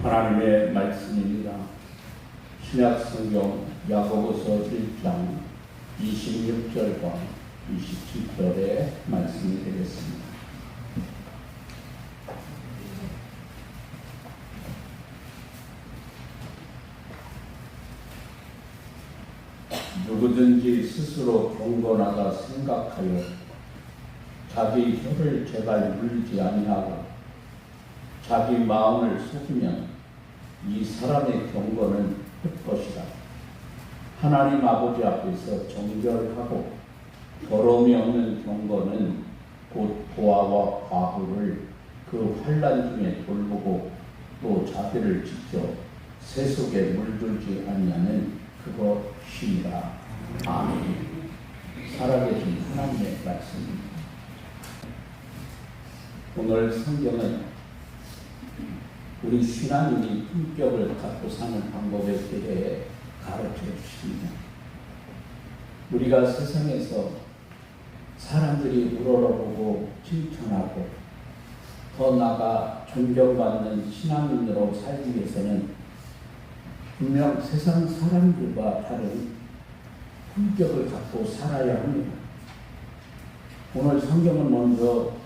하나님의 말씀입니다. 신약 성경 야고보서 1장 26절과 27절의 말씀이 되겠습니다. 누구든지 스스로 경건하다 생각하여 자기 혀를 제발 물리지 아니하고 자기 마음을 속이면 이 사람의 경건은 헛것이다. 하나님 아버지 앞에서 정결하고 더러움이 없는 경건은 곧 고아와 과부를 그 환난 중에 돌보고 또 자기를 지켜 세속에 물들지 아니하는 그것이니라. 아멘. 살아계신 하나님의 말씀입니다. 오늘 성경은 우리 신앙인이 품격을 갖고 사는 방법에 대해 가르쳐 주십니다. 우리가 세상에서 사람들이 우러러보고 칭찬하고 더 나아가 존경받는 신앙인으로 살기 위해서는 분명 세상 사람들과 다른 품격을 갖고 살아야 합니다. 오늘 성경은 먼저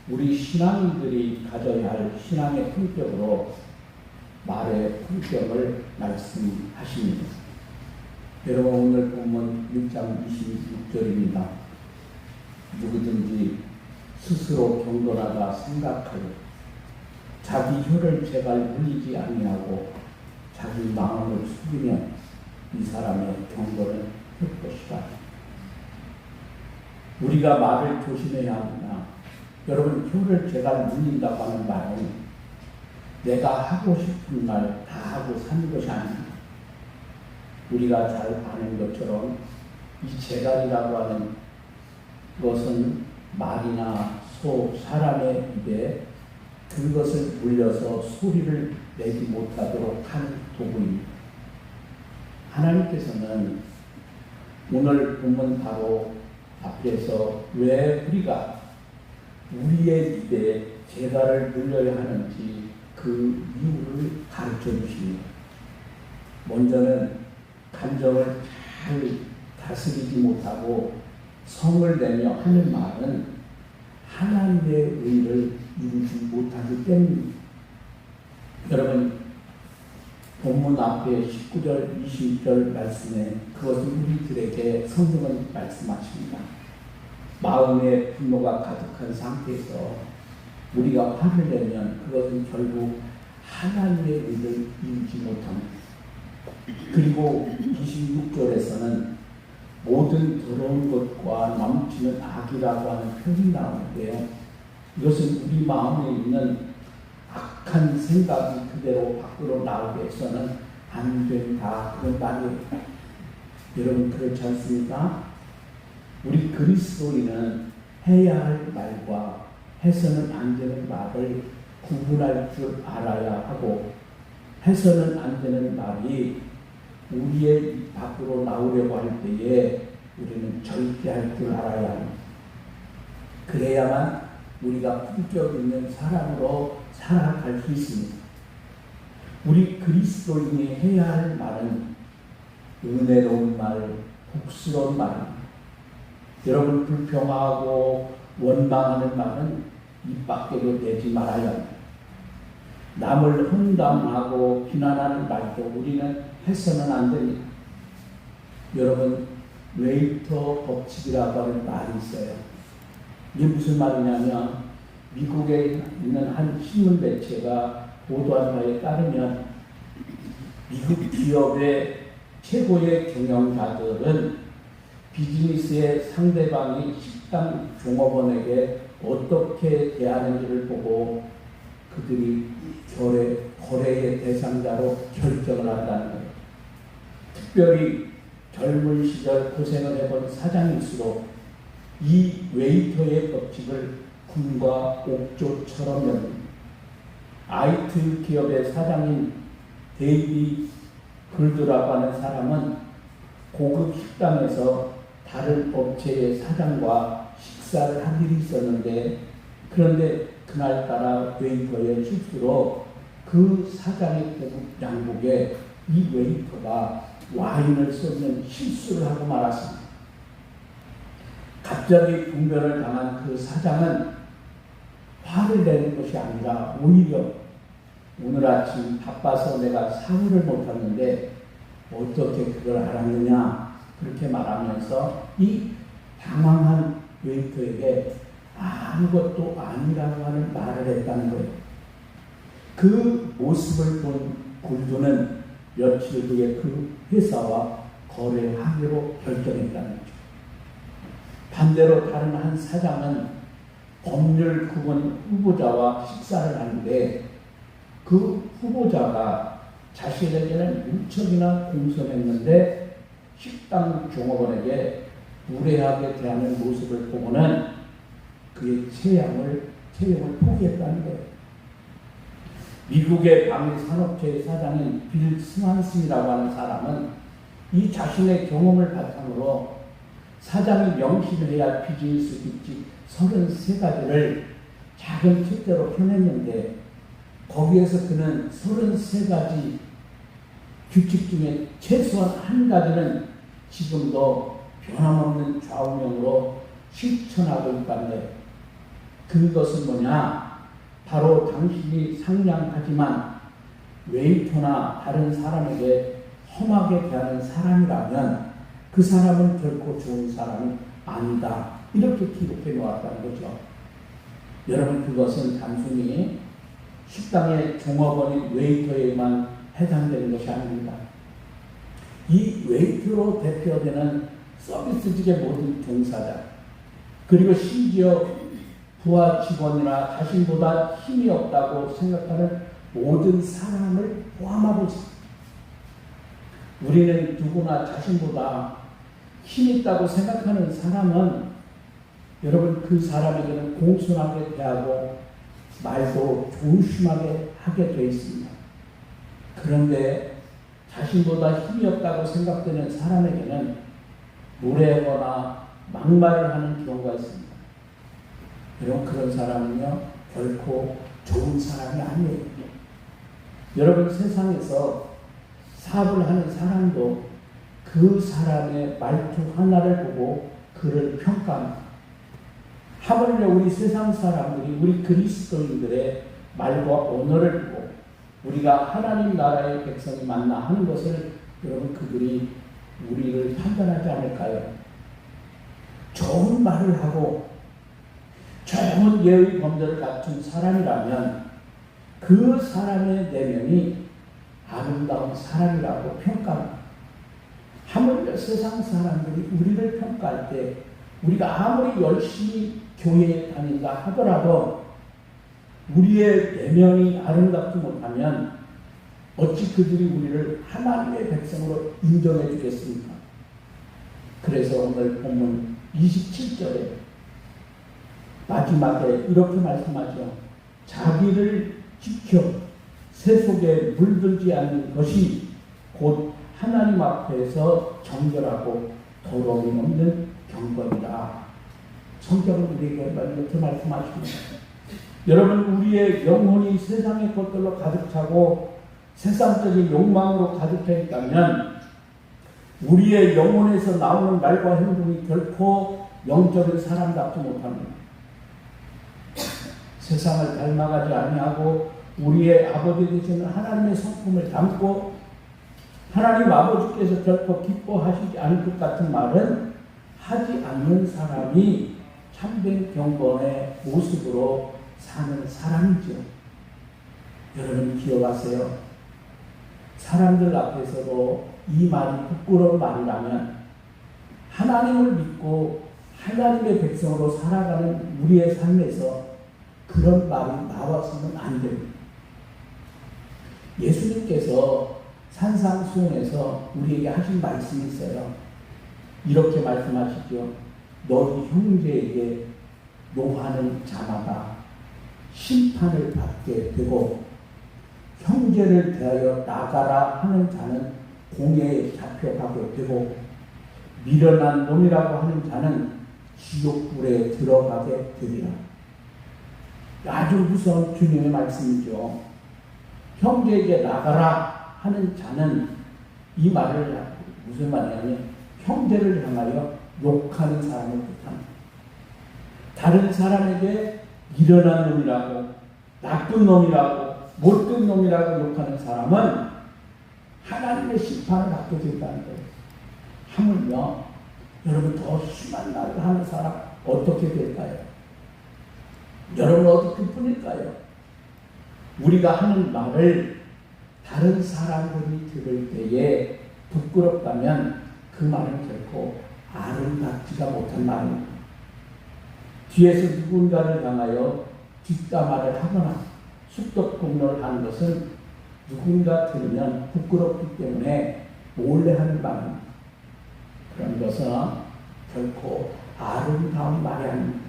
우리 신앙인들이 가져야 할 신앙의 품격으로 말의 품격을 말씀하십니다. 여러분, 오늘 본문 1장 26절입니다. 누구든지 스스로 경건하다 생각하여 자기 혀를 제발 물리지 아니하고 자기 마음을 숙이면 이 사람의 경건은 헛것이다. 우리가 말을 조심해야 합니다. 여러분, 혀를 제발 물린다고 하는 말은 내가 하고 싶은 말 다 하고 사는 것이 아닙니다. 우리가 잘 아는 것처럼 이 제갈이라고 하는 것은 말이나 소, 사람의 입에 그것을 물려서 소리를 내지 못하도록 하는 도구입니다. 하나님께서는 오늘 본문 바로 앞에서 왜 우리가 우리의 입에 제갈을 물려야 하는지 그 이유를 가르쳐 주십니다. 먼저는 감정을 잘 다스리지 못하고 성을 내며 하는 말은 하나님의 의를 이루지 못하기 때문입니다. 여러분, 본문 앞에 19절, 20절 말씀에 그것을 우리들에게 성경은 말씀하십니다. 마음의 분노가 가득한 상태에서 우리가 화를 내면 그것은 결국 하나님의 의를 이루지 못합니다. 그리고 26절에서는 모든 더러운 것과 넘치는 악이라고 하는 표현이 나오는데요. 이것은 우리 마음에 있는 악한 생각이 그대로 밖으로 나오게 해서는 안 된다, 그런 말이에요. 여러분, 그렇지 않습니까? 우리 그리스도인은 해야 할 말과 해서는 안 되는 말을 구분할 줄 알아야 하고, 해서는 안 되는 말이 우리의 입 밖으로 나오려고 할 때에 우리는 절제할 줄 알아야 합니다. 그래야만 우리가 품격 있는 사람으로 살아갈 수 있습니다. 우리 그리스도인이 해야 할 말은 은혜로운 말, 복스러운 말입니다. 여러분, 불평하고 원망하는 말은 입 밖으로 내지 말아야 합니다. 남을 험담하고 비난하는 말도 우리는 해서는 안 됩니다. 여러분, 웨이터 법칙이라고 하는 말이 있어요. 이게 무슨 말이냐면, 미국에 있는 한 신문 매체가 보도한 바에 따르면 미국 기업의 최고의 경영자들은 비즈니스의 상대방이 식당 종업원에게 어떻게 대하는지를 보고 그들이 거래의 대상자로 결정을 한다는 거예요. 특별히 젊은 시절 고생을 해본 사장일수록 이 웨이터의 법칙을 군과 옥조처럼 엽니다. IT 기업의 사장인 데이비 글드라고 하는 사람은 고급 식당에서 다른 업체의 사장과 식사를 한 일이 있었는데, 그런데 그날따라 웨이터의 실수로 그 사장의 양복에 이 웨이터가 와인을 쏟는 실수를 하고 말았습니다. 갑자기 분별을 당한 그 사장은 화를 내는 것이 아니라 오히려 오늘 아침 바빠서 내가 사회를 못하는데 어떻게 그걸 알았느냐 그렇게 말하면서 이 당황한 웨이터에게 아무것도 아니라고 하는 말을 했다는 거예요. 그 모습을 본 굴두는 며칠 후에 그 회사와 거래하기로 결정했다는 거죠. 반대로 다른 한 사장은 법률 구분 후보자와 식사를 하는데 그 후보자가 자신에게는 무척이나 공손했는데 식당 종업원에게 무례하게 대하는 모습을 보고는 그의 채용을 포기했다는 거예요. 미국의 방위산업체의 사장인 빌 스완슨이라고 하는 사람은 이 자신의 경험을 바탕으로 사장이 명심해야 할 비즈니스 규칙 33가지를 작은 책대로 펴냈는데 거기에서 그는 33가지 규칙 중에 최소한 한 가지는 지금도 변함없는 좌우명으로 실천하고 있다는 거예요. 그것은 뭐냐? 바로 당신이 상냥하지만 웨이터나 다른 사람에게 험하게 대하는 사람이라면 그 사람은 결코 좋은 사람이 아니다. 이렇게 기록해 놓았다는 거죠. 여러분, 그것은 단순히 식당의 종업원인 웨이터에만 해당되는 것이 아닙니다. 이 웨이터로 대표되는 서비스직의 모든 종사자, 그리고 심지어 부하 직원이나 자신보다 힘이 없다고 생각하는 모든 사람을 포함하고 있습니다. 우리는 누구나 자신보다 힘 있다고 생각하는 사람은 여러분 그 사람에게는 공손하게 대하고 말도 조심하게 하게 되어 있습니다. 그런데 자신보다 힘이 없다고 생각되는 사람에게는 무례하거나 막말을 하는 경우가 있습니다. 여러분 그런 사람은요 결코 좋은 사람이 아니에요. 여러분 세상에서 사업을 하는 사람도 그 사람의 말투 하나를 보고 그를 평가합니다. 하물며 우리 세상 사람들이 우리 그리스도인들의 말과 언어를 보고 우리가 하나님 나라의 백성이 맞나 하는 것을 여러분 그들이 우리를 판단하지 않을까요? 좋은 말을 하고 좋은 예의 범절을 갖춘 사람이라면 그 사람의 내면이 아름다운 사람이라고 평가합니다. 하물며 세상 사람들이 우리를 평가할 때 우리가 아무리 열심히 교회에 다닌다 하더라도 우리의 내면이 아름답지 못하면 어찌 그들이 우리를 하나님의 백성으로 인정해 주겠습니까? 그래서 오늘 본문 27절에 마지막에 이렇게 말씀하죠. 자기를 지켜 새 속에 물들지 않는 것이 곧 하나님 앞에서 정결하고 더러움이 없는 경건이다. 성경은 우리에게 이렇게 말씀하십니다. 여러분 우리의 영혼이 세상의 것들로 가득 차고 세상적인 욕망으로 가득해 있다면 우리의 영혼에서 나오는 말과 행동이 결코 영적인 사람답지 못합니다. 세상을 닮아가지 아니하고 우리의 아버지 되시는 하나님의 성품을 담고 하나님 아버지께서 결코 기뻐하시지 않을 것 같은 말은 하지 않는 사람이 참된 경건의 모습으로 사는 사람이죠. 여러분 기억하세요. 사람들 앞에서도 이 말이 부끄러운 말이라면 하나님을 믿고 하나님의 백성으로 살아가는 우리의 삶에서 그런 말이 나와서는 안 됩니다. 예수님께서 산상수훈에서 우리에게 하신 말씀이 있어요. 이렇게 말씀하시죠. 너희 형제에게 노하는 자마다 심판을 받게 되고 형제를 대하여 나가라 하는 자는 공회에 잡혀가게 되고 미련한 놈이라고 하는 자는 지옥불에 들어가게 되리라. 아주 무서운 주님의 말씀이죠. 형제에게 나가라 하는 자는 이 말을 무슨 말이냐면 형제를 향하여 욕하는 사람을 뜻합니다. 다른 사람에게 일어난 놈이라고, 나쁜 놈이라고, 못된 놈이라고 욕하는 사람은 하나님의 심판을 받게 된다는 거예요. 하물며 여러분 더 심한 말을 하는 사람 어떻게 될까요? 여러분 어떻게 뿐일까요? 우리가 하는 말을 다른 사람들이 들을 때에 부끄럽다면 그 말은 결코 아름답지가 못한 말입니다. 뒤에서 누군가를 향하여 뒷담화를 하거나 숙덕공론을 하는 것은 누군가 들으면 부끄럽기 때문에 몰래 하는 말입니다. 그런 것은 결코 아름다운 말이 아닙니다.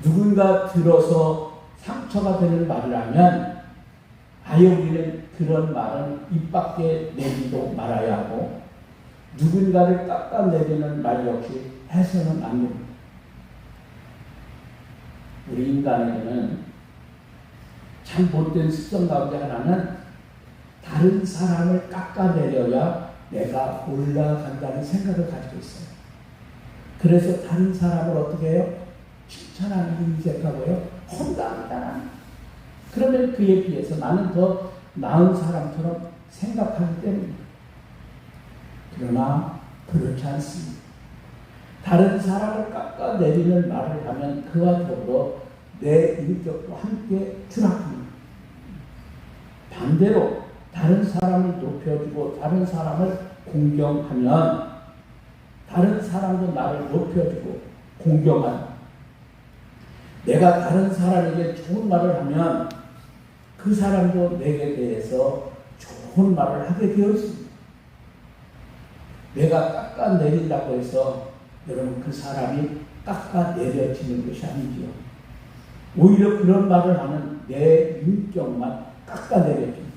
누군가 들어서 상처가 되는 말이라면 아예 우리는 그런 말은 입 밖에 내지도 말아야 하고 누군가를 깎아내리는 말 역시 해서는 안 됩니다. 우리 인간에게는 참 못된 습성 가운데 하나는 다른 사람을 깎아내려야 내가 올라간다는 생각을 가지고 있어요. 그래서 다른 사람을 어떻게 해요? 칭찬하는 게 인색하고요. 험담한다. 그러면 그에 비해서 나는 더 나은 사람처럼 생각하기 때문입니다. 그러나 그렇지 않습니다. 다른 사람을 깎아내리는 말을 하면 그와 더불어 내 인격도 함께 추락합니다. 반대로 다른 사람을 높여주고 다른 사람을 공경하면 다른 사람도 나를 높여주고 공경하는, 내가 다른 사람에게 좋은 말을 하면 그 사람도 내게 대해서 좋은 말을 하게 되어 있습니다. 내가 깎아내린다고 해서 여러분 그 사람이 깎아내려지는 것이 아니지요. 오히려 그런 말을 하는 내 인격만 깎아내려집니다.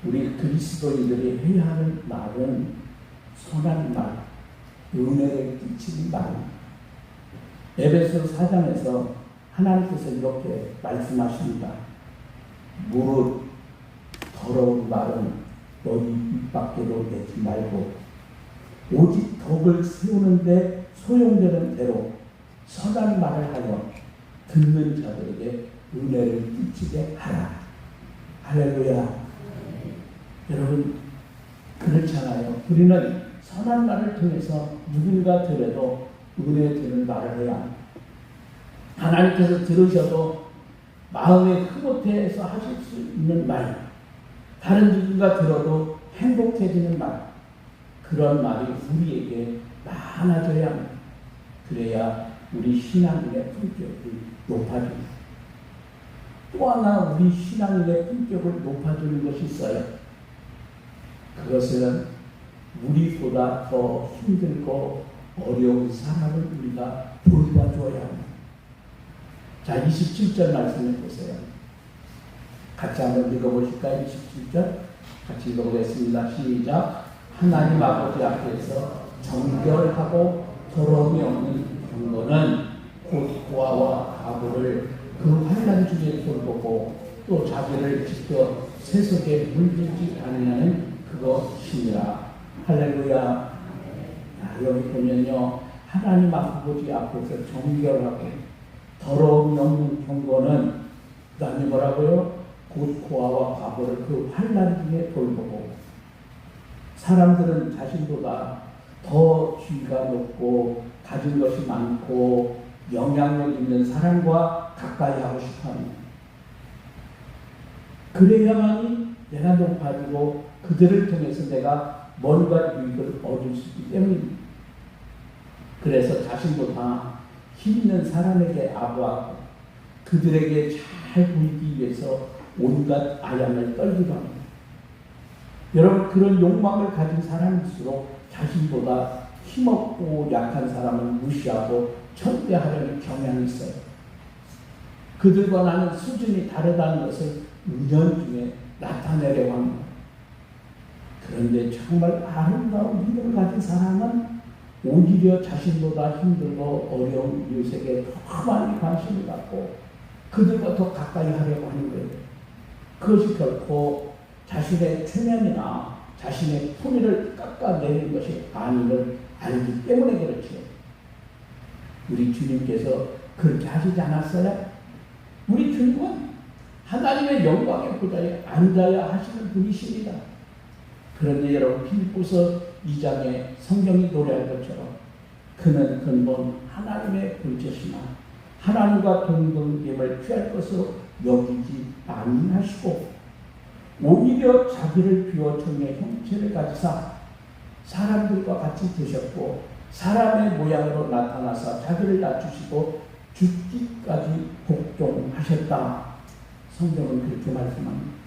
우리 그리스도인들이 해야 하는 말은 선한 말, 은혜를 끼치는 말입니다. 에베소 4장에서 하나님께서 이렇게 말씀하십니다. 무릇 더러운 말은 너희 입 밖으로 내지 말고 오직 덕을 세우는데 소용되는 대로 선한 말을 하여 듣는 자들에게 은혜를 끼치게 하라. 할렐루야. 여러분 그렇잖아요. 우리는 선한 말을 통해서 누군가 들어도 은혜 되는 말을 해야 합니다. 하나님께서 들으셔도 마음의 흐뭇해서 하실 수 있는 말, 다른 누군가 들어도 행복해지는 말, 그런 말이 우리에게 많아져야 합니다. 그래야 우리 신앙인의 품격이 높아집니다. 또 하나 우리 신앙인의 품격을 높아주는 것이 있어요. 그것은 우리보다 더 힘들고 어려운 사람을 우리가 돌봐줘야 합니다. 자, 27절 말씀해 보세요. 같이 한번 읽어보실까요? 27절 같이 읽어보겠습니다. 시작. 하나님 아버지 앞에서 정결하고 더러움이 없는 경건은 곧 고아와 과부를 그 환난 중에 돌보고 또 자기를 지켜 세속에 물들지 않으려는 그것이니라. 할렐루야. 여기 보면요, 하나님 아버지 앞에서 정결하고 더러움이 없는 경건은 그 다음에 뭐라고요? 곧 고아와 과부를 그 환난 중에 돌보고. 사람들은 자신보다 더 지위가 높고 가진 것이 많고 영향력 있는 사람과 가까이 하고 싶어합니다. 그래야만이 내가 높아지고 그들을 통해서 내가 뭔가 유익을 얻을 수 있기 때문입니다. 그래서 자신보다 힘 있는 사람에게 아부하고 그들에게 잘 보이기 위해서 온갖 아양을 떨기도 합니다. 여러분 그런 욕망을 가진 사람일수록 자신보다 힘없고 약한 사람을 무시하고 천대하려는 경향이 있어요. 그들과 나는 수준이 다르다는 것을 은연중에 나타내려고 합니다. 그런데 정말 아름다운 믿음을 가진 사람은 오히려 자신보다 힘들고 어려운 이웃에게 더 많이 관심을 갖고 그들과 더 가까이 하려고 하는 거예요. 그것이 결코 자신의 체면이나 자신의 품위를 깎아내리는 것이 아님을 알기 때문에 그렇지요. 우리 주님께서 그렇게 하시지 않았어요? 우리 주님은 하나님의 영광의 보좌에 앉아야 하시는 분이십니다. 그런데 여러분, 빌립보서 2장에 성경이 노래한 것처럼 그는 근본 하나님의 본체시나 하나님과 동등됨을 취할 것으로 여기지 아니하시고 오히려 자기를 비워 종의 형체를 가지사 사람들과 같이 되셨고 사람의 모양으로 나타나사 자기를 낮추시고 죽기까지 복종하셨다. 성경은 그렇게 말씀합니다.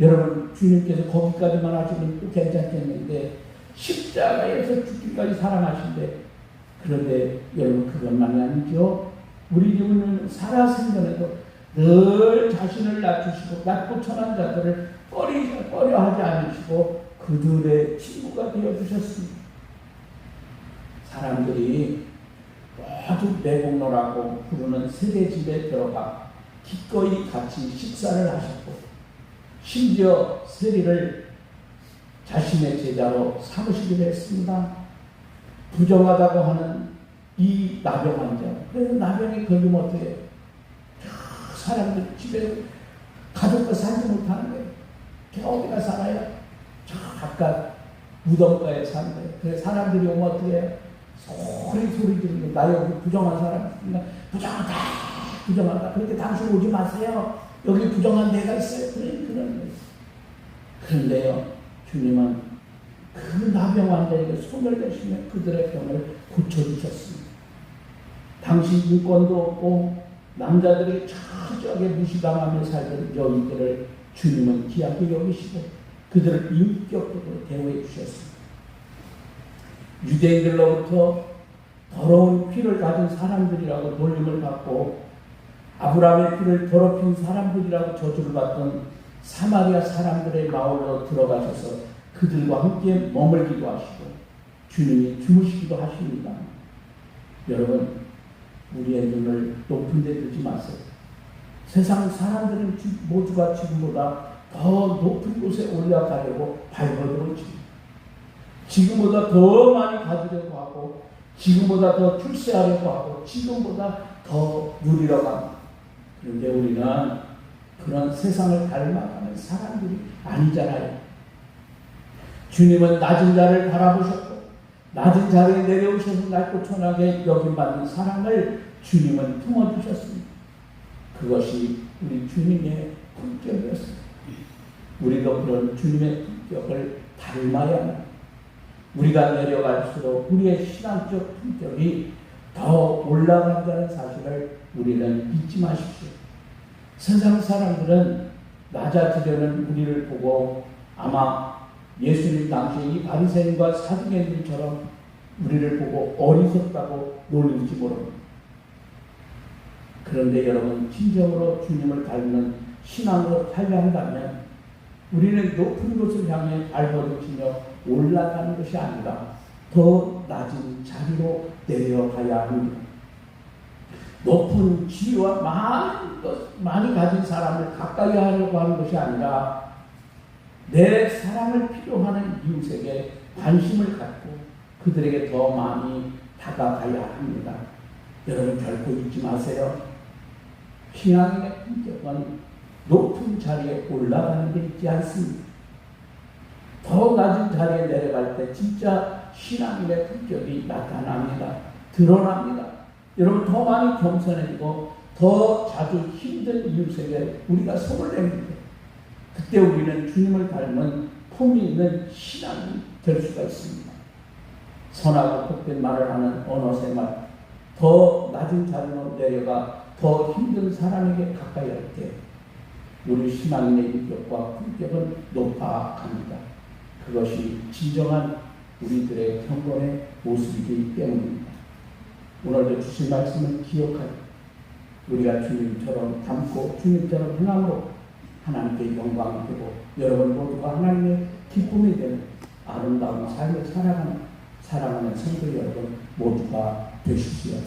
여러분, 주님께서 거기까지만 하시면 또 괜찮겠는데 십자가에서 죽기까지 사랑하신데, 그런데 여러분 그것만이 아니죠. 우리 주님은 살아생전에도 늘 자신을 낮추시고 낮고 천한 자들을 꺼려하지 않으시고 그들의 친구가 되어주셨습니다. 사람들이 모두 매복노라고 부르는 세례집에 들어가 기꺼이 같이 식사를 하셨고 심지어 세리를 자신의 제자로 삼으시기도 했습니다. 부정하다고 하는 이 나병 환자, 그래서 나병이 걸리면 어떻게 해요? 사람들 집에 가족과 살지 못하는 거예요. 걔가 어디가 살아요? 저 바깥 무덤가에 사는 거예요. 그래서 사람들이 오면 어떻게 해요? 소리 지르고 나 여기 부정한 사람 있으니까 부정하다. 그렇게 당신 오지 마세요. 여기 부정한 데가 있어요. 그런 거예요. 그런데요, 주님은 그 나병 환자에게 손을 대시며 그들의 병을 고쳐주셨습니다. 당시 인권도 없고 남자들이 철저하게 무시당하며 살던 여인들을 주님은 귀하게 여기시고 그들을 인격적으로 대우해 주셨습니다. 유대인들로부터 더러운 피를 가진 사람들이라고 놀림을 받고 아브라함의 피를 더럽힌 사람들이라고 저주를 받던 사마리아 사람들의 마을로 들어가셔서 그들과 함께 머물기도 하시고 주님이 주무시기도 하십니다. 여러분, 우리의 눈을 높은 데 두지 마세요. 세상 사람들은 모두가 지금보다 더 높은 곳에 올라가려고 발버둥을 칩니다. 지금보다 더 많이 가지려고 하고 지금보다 더 출세하려고 하고 지금보다 더 누리려고 합니다. 그런데 우리는 그런 세상을 닮아가는 사람들이 아니잖아요. 주님은 낮은 자를 바라보셨고 낮은 자리에 내려오셔서 낮고 천하게 여김받는 사랑을 주님은 품어주셨습니다. 그것이 우리 주님의 품격이었습니다. 우리도 그런 주님의 품격을 닮아야 합니다. 우리가 내려갈수록 우리의 신앙적 품격이 더 올라간다는 사실을 우리는 잊지 마십시오. 세상 사람들은 낮아지려는 우리를 보고 아마 예수님 당시에 이 바리새인과 사두개인들처럼 우리를 보고 어리석다고 놀릴지 모릅니다. 그런데 여러분, 진정으로 주님을 닮는 신앙으로 살려한다면 우리는 높은 곳을 향해 발버둥치며 올라가는 것이 아니라 더 낮은 자리로 내려가야 합니다. 높은 지위와 많이 가진 사람을 가까이 하려고 하는 것이 아니라 내 사랑을 필요하는 이웃에게 관심을 갖고 그들에게 더 많이 다가가야 합니다. 여러분, 결코 잊지 마세요. 신앙의 품격은 높은 자리에 올라가는 데 있지 않습니다. 더 낮은 자리에 내려갈 때 진짜 신앙의 품격이 나타납니다. 드러납니다. 여러분, 더 많이 겸손해지고 더 자주 힘든 이웃에게 우리가 손을 냅니다. 그때 우리는 주님을 닮은 품이 있는 신앙이 될 수가 있습니다. 선하고 복된 말을 하는 언어생활, 더 낮은 자리로 내려가 더 힘든 사람에게 가까이 할 때 우리 신앙인의 인격과 품격은 높아갑니다. 그것이 진정한 우리들의 경건의 모습이기 때문입니다. 오늘도 주신 말씀을 기억하고 우리가 주님처럼 닮고 주님처럼 행함으로 하나님께 영광이 되고 여러분 모두가 하나님의 기쁨이 되는 아름다운 삶을 살아가는 사랑하는 성도 여러분 모두가 되십시오.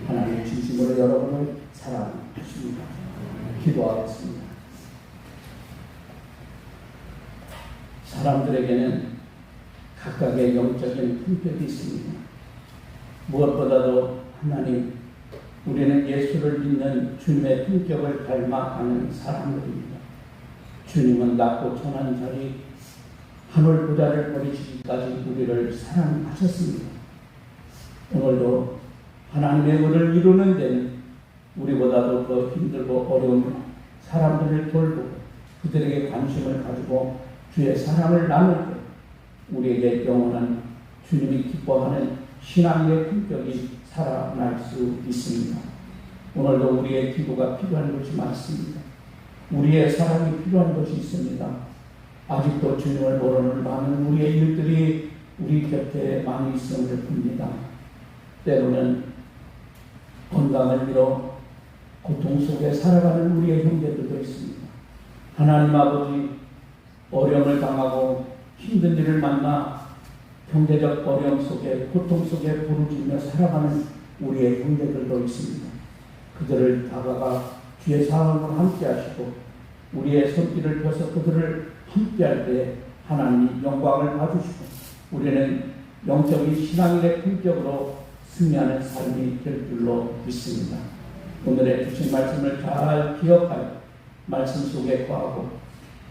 하나님 진심으로 主 진심으로 여러분을 여러분을 사랑하십니다. 사랑하십니다. 기도하겠습니다. 사람들에게는 각각의 영적인 품격이 있습니다. 무엇보다도 하나님, 우리는 예수를 믿는 주님의 품격을 닮아가는 사람들입니다. 주님은 낮고 천한 자리 하늘 보좌를 버리시기까지 우리를 사랑하셨습니다. 오늘도 하나님의 의를 이루는 데는 우리보다도 더 힘들고 어려운 사람들을 돌보고 그들에게 관심을 가지고 주의 사랑을 나눌 때 우리에게 영원한 주님이 기뻐하는 신앙의 품격이 살아날 수 있습니다. 오늘도 우리의 기도가 필요한 것이 많습니다. 우리의 사랑이 필요한 것이 있습니다. 아직도 주님을 모르는 많은 우리의 일들이 우리 곁에 많이 있음을 봅니다. 때로는 건강을 잃어 고통 속에 살아가는 우리의 형제들도 있습니다. 하나님 아버지, 어려움을 당하고 힘든 일을 만나 경제적 어려움 속에 고통 속에 부르짖며 살아가는 우리의 형제들도 있습니다. 그들을 다가가 주의 사랑으로 함께 하시고 우리의 손길을 펴서 그들을 함께 할 때 하나님이 영광을 봐주시고 우리는 영적인 신앙의 품격으로 승리하는 삶이 될 줄로 믿습니다. 오늘의 주신 말씀을 잘 기억하여 말씀 속에 거하고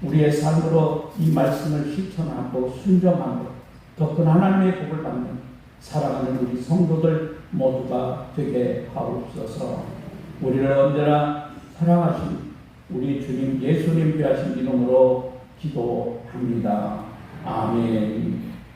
우리의 삶으로 이 말씀을 실천하고 순종하고 더 큰 하나님의 복을 받는 사랑하는 우리 성도들 모두가 되게 하옵소서. 우리를 언제나 사랑하신 우리 주님 예수님 귀하신 이름으로 기도합니다. 아멘.